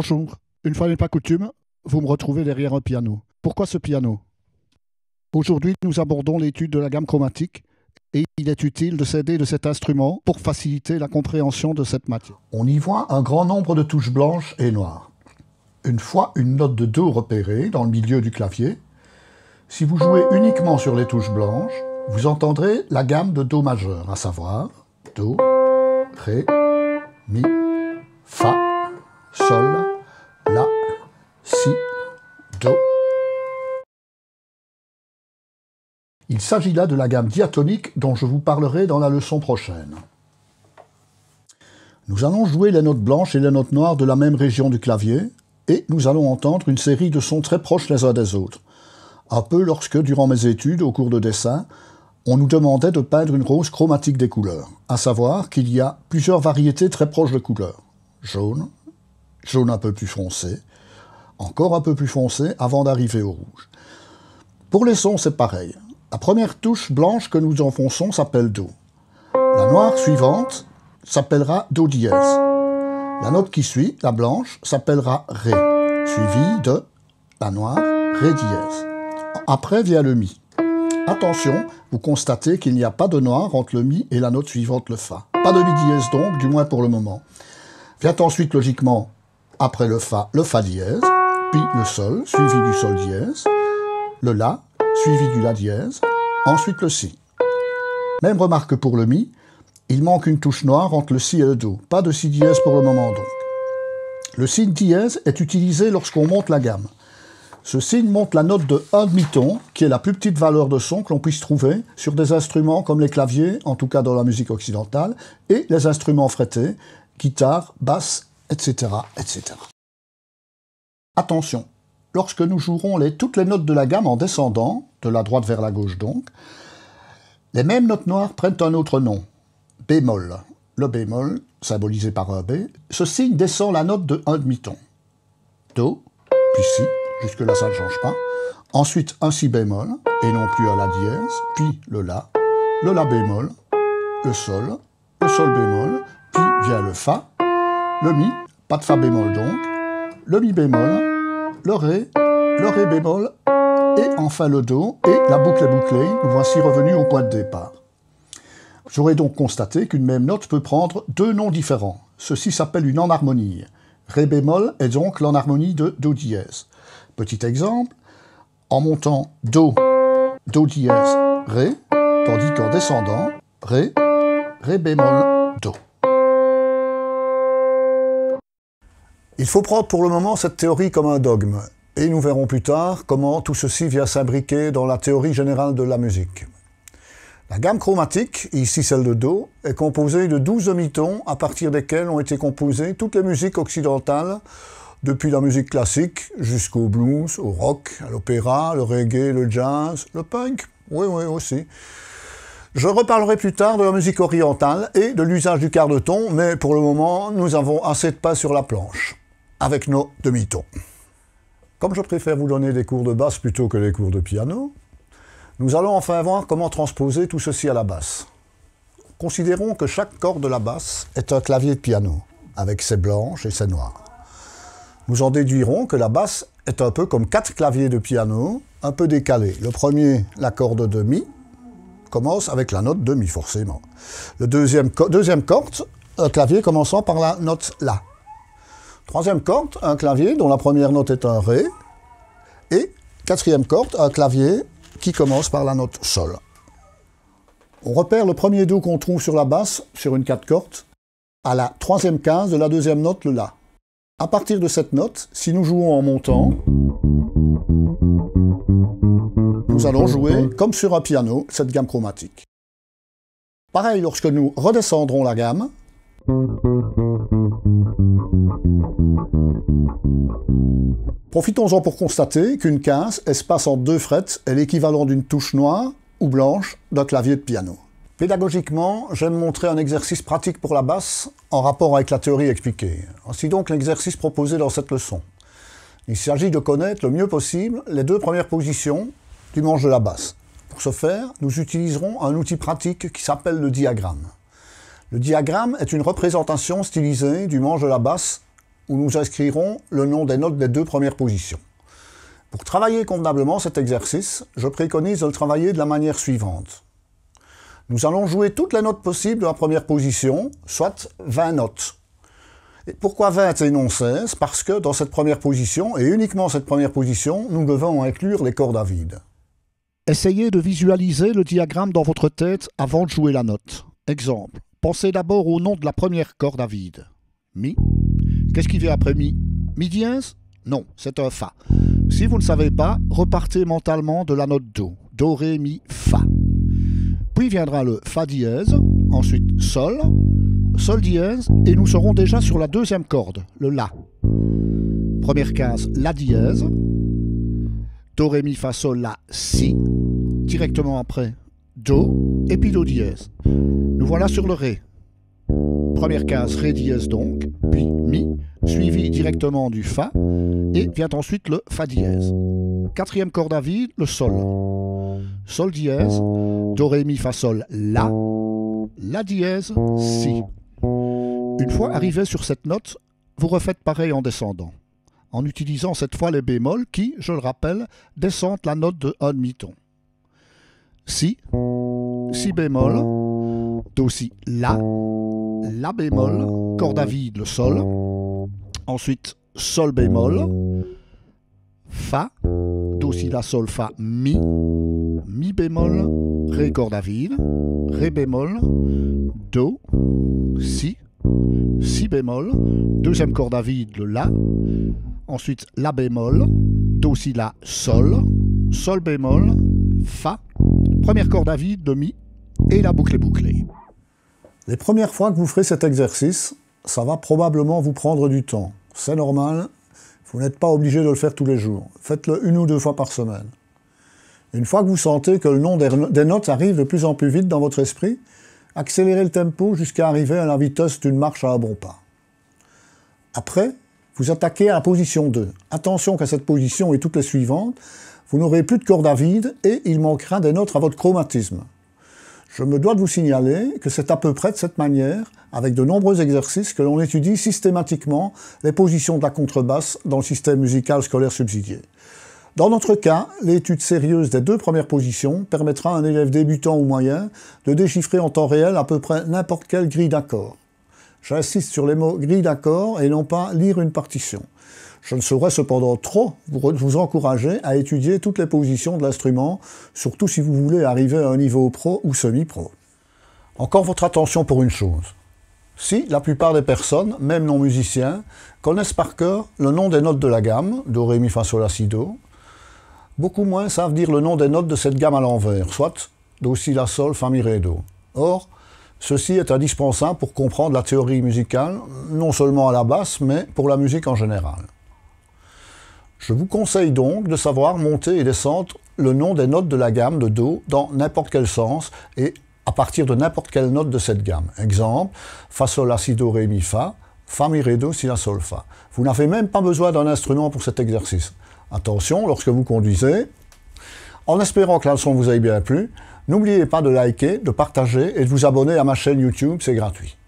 Bonjour, une fois n'est pas coutume, vous me retrouvez derrière un piano. Pourquoi ce piano? Aujourd'hui, nous abordons l'étude de la gamme chromatique et il est utile de s'aider de cet instrument pour faciliter la compréhension de cette matière. On y voit un grand nombre de touches blanches et noires. Une fois une note de Do repérée dans le milieu du clavier, si vous jouez uniquement sur les touches blanches, vous entendrez la gamme de Do majeur, à savoir Do, Ré, Mi, Fa, Sol, La, Si, Do. Il s'agit là de la gamme diatonique dont je vous parlerai dans la leçon prochaine. Nous allons jouer les notes blanches et les notes noires de la même région du clavier et nous allons entendre une série de sons très proches les uns des autres. Un peu lorsque, durant mes études, au cours de dessin, on nous demandait de peindre une rose chromatique des couleurs, à savoir qu'il y a plusieurs variétés très proches de couleurs. Jaune, jaune un peu plus foncé, encore un peu plus foncé avant d'arriver au rouge. Pour les sons, c'est pareil. La première touche blanche que nous enfonçons s'appelle Do. La noire suivante s'appellera Do dièse. La note qui suit, la blanche, s'appellera Ré, suivie de la noire, Ré dièse. Après vient le Mi. Attention, vous constatez qu'il n'y a pas de noir entre le Mi et la note suivante, le Fa. Pas de Mi dièse donc, du moins pour le moment. Vient ensuite logiquement, après le Fa dièse, puis le Sol, suivi du Sol dièse, le La, suivi du La dièse, ensuite le Si. Même remarque pour le Mi, il manque une touche noire entre le Si et le Do. Pas de Si dièse pour le moment donc. Le signe dièse est utilisé lorsqu'on monte la gamme. Ce signe monte la note de un demi-ton, qui est la plus petite valeur de son que l'on puisse trouver sur des instruments comme les claviers, en tout cas dans la musique occidentale, et les instruments frettés, guitare, basse, etc., etc. Attention, lorsque nous jouerons toutes les notes de la gamme en descendant, de la droite vers la gauche donc, les mêmes notes noires prennent un autre nom, bémol. Le bémol, symbolisé par un B, ce signe descend la note de un demi-ton. Do, puis Si, jusque-là ça ne change pas. Ensuite un Si bémol, et non plus un La dièse, puis le La bémol, le Sol bémol, puis vient le Fa, le Mi, pas de Fa bémol donc, le Mi bémol, le Ré bémol, et enfin le Do, et la boucle est bouclée, nous voici revenus au point de départ. J'aurais donc constaté qu'une même note peut prendre deux noms différents. Ceci s'appelle une enharmonie. Ré bémol est donc l'enharmonie de Do dièse. Petit exemple, en montant Do dièse, Ré, tandis qu'en descendant, Ré bémol, Do. Il faut prendre pour le moment cette théorie comme un dogme, et nous verrons plus tard comment tout ceci vient s'imbriquer dans la théorie générale de la musique. La gamme chromatique, ici celle de Do, est composée de 12 demi-tons à partir desquels ont été composées toutes les musiques occidentales, depuis la musique classique jusqu'au blues, au rock, à l'opéra, le reggae, le jazz, le punk, oui aussi. Je reparlerai plus tard de la musique orientale et de l'usage du quart de ton, mais pour le moment, nous avons assez de pain sur la planche, avec nos demi-tons. Comme je préfère vous donner des cours de basse plutôt que des cours de piano, nous allons enfin voir comment transposer tout ceci à la basse. Considérons que chaque corde de la basse est un clavier de piano, avec ses blanches et ses noires. Nous en déduirons que la basse est un peu comme 4 claviers de piano, un peu décalés. Le premier, la corde de Mi, commence avec la note de Mi, forcément. Le deuxième corde, un clavier commençant par la note La. Troisième corde, un clavier dont la première note est un Ré. Et quatrième corde, un clavier qui commence par la note Sol. On repère le premier Do qu'on trouve sur la basse, sur une 4 cordes, à la troisième case de la deuxième note, le La. À partir de cette note, si nous jouons en montant, nous allons jouer, comme sur un piano, cette gamme chromatique. Pareil, lorsque nous redescendrons la gamme, profitons-en pour constater qu'une case, espace entre deux frettes, est l'équivalent d'une touche noire ou blanche d'un clavier de piano. Pédagogiquement, j'aime montrer un exercice pratique pour la basse en rapport avec la théorie expliquée. Voici donc l'exercice proposé dans cette leçon. Il s'agit de connaître le mieux possible les deux premières positions du manche de la basse. Pour ce faire, nous utiliserons un outil pratique qui s'appelle le diagramme. Le diagramme est une représentation stylisée du manche de la basse où nous inscrirons le nom des notes des 2 premières positions. Pour travailler convenablement cet exercice, je préconise de le travailler de la manière suivante. Nous allons jouer toutes les notes possibles de la première position, soit 20 notes. Et pourquoi 20 et non 16? Parce que dans cette première position, et uniquement cette première position, nous devons inclure les cordes à vide. Essayez de visualiser le diagramme dans votre tête avant de jouer la note. Exemple, pensez d'abord au nom de la première corde à vide. Mi. Qu'est-ce qui vient après mi? Mi dièse? Non, c'est un fa. Si vous ne savez pas, repartez mentalement de la note do. Do, ré, mi, fa. Puis viendra le fa dièse, ensuite sol, sol dièse, et nous serons déjà sur la deuxième corde, le la. Première case, la dièse. Do, ré, mi, fa, sol, la, si. Directement après, do, et puis do dièse. Nous voilà sur le ré. Première case, ré dièse donc, puis mi, suivi directement du fa, et vient ensuite le fa dièse. Quatrième corde à vide, le sol. Sol dièse, do, ré, mi, fa, sol, la dièse, si. Une fois arrivé sur cette note, vous refaites pareil en descendant, en utilisant cette fois les bémols qui, je le rappelle, descendent la note de un demi-ton. Si, si bémol, do, si, la bémol, corde à vide, le sol, ensuite sol bémol, fa, do, si, la, sol, fa, mi bémol, ré, corde à vide, ré bémol, do, si bémol, deuxième corde à vide, le la, ensuite la bémol, do, si, la, sol bémol, fa, première corde à vide de mi, et la boucle est bouclée. Les premières fois que vous ferez cet exercice, ça va probablement vous prendre du temps. C'est normal, vous n'êtes pas obligé de le faire tous les jours. Faites-le 1 ou 2 fois par semaine. Une fois que vous sentez que le nom des notes arrive de plus en plus vite dans votre esprit, accélérez le tempo jusqu'à arriver à la vitesse d'une marche à un bon pas. Après, vous attaquez à la position 2. Attention qu'à cette position et toutes les suivantes, vous n'aurez plus de corde à vide et il manquera des notes à votre chromatisme. Je me dois de vous signaler que c'est à peu près de cette manière, avec de nombreux exercices, que l'on étudie systématiquement les positions de la contrebasse dans le système musical scolaire subsidié. Dans notre cas, l'étude sérieuse des 2 premières positions permettra à un élève débutant ou moyen de déchiffrer en temps réel à peu près n'importe quelle grille d'accords. J'insiste sur les mots grille d'accords et non pas lire une partition. Je ne saurais cependant trop vous encourager à étudier toutes les positions de l'instrument, surtout si vous voulez arriver à un niveau pro ou semi-pro. Encore votre attention pour une chose. Si la plupart des personnes, même non musiciens, connaissent par cœur le nom des notes de la gamme, do, ré, mi, fa, sol, la, si, do, beaucoup moins savent dire le nom des notes de cette gamme à l'envers, soit do, si, la, sol, fa, mi, ré, do. Or, ceci est indispensable pour comprendre la théorie musicale, non seulement à la basse, mais pour la musique en général. Je vous conseille donc de savoir monter et descendre le nom des notes de la gamme de do dans n'importe quel sens et à partir de n'importe quelle note de cette gamme. Exemple, fa, sol, la, si, do, ré, mi, fa, fa, mi, ré, do, si, la, sol, fa. Vous n'avez même pas besoin d'un instrument pour cet exercice. Attention, lorsque vous conduisez, en espérant que la leçon vous ait bien plu, n'oubliez pas de liker, de partager et de vous abonner à ma chaîne YouTube, c'est gratuit.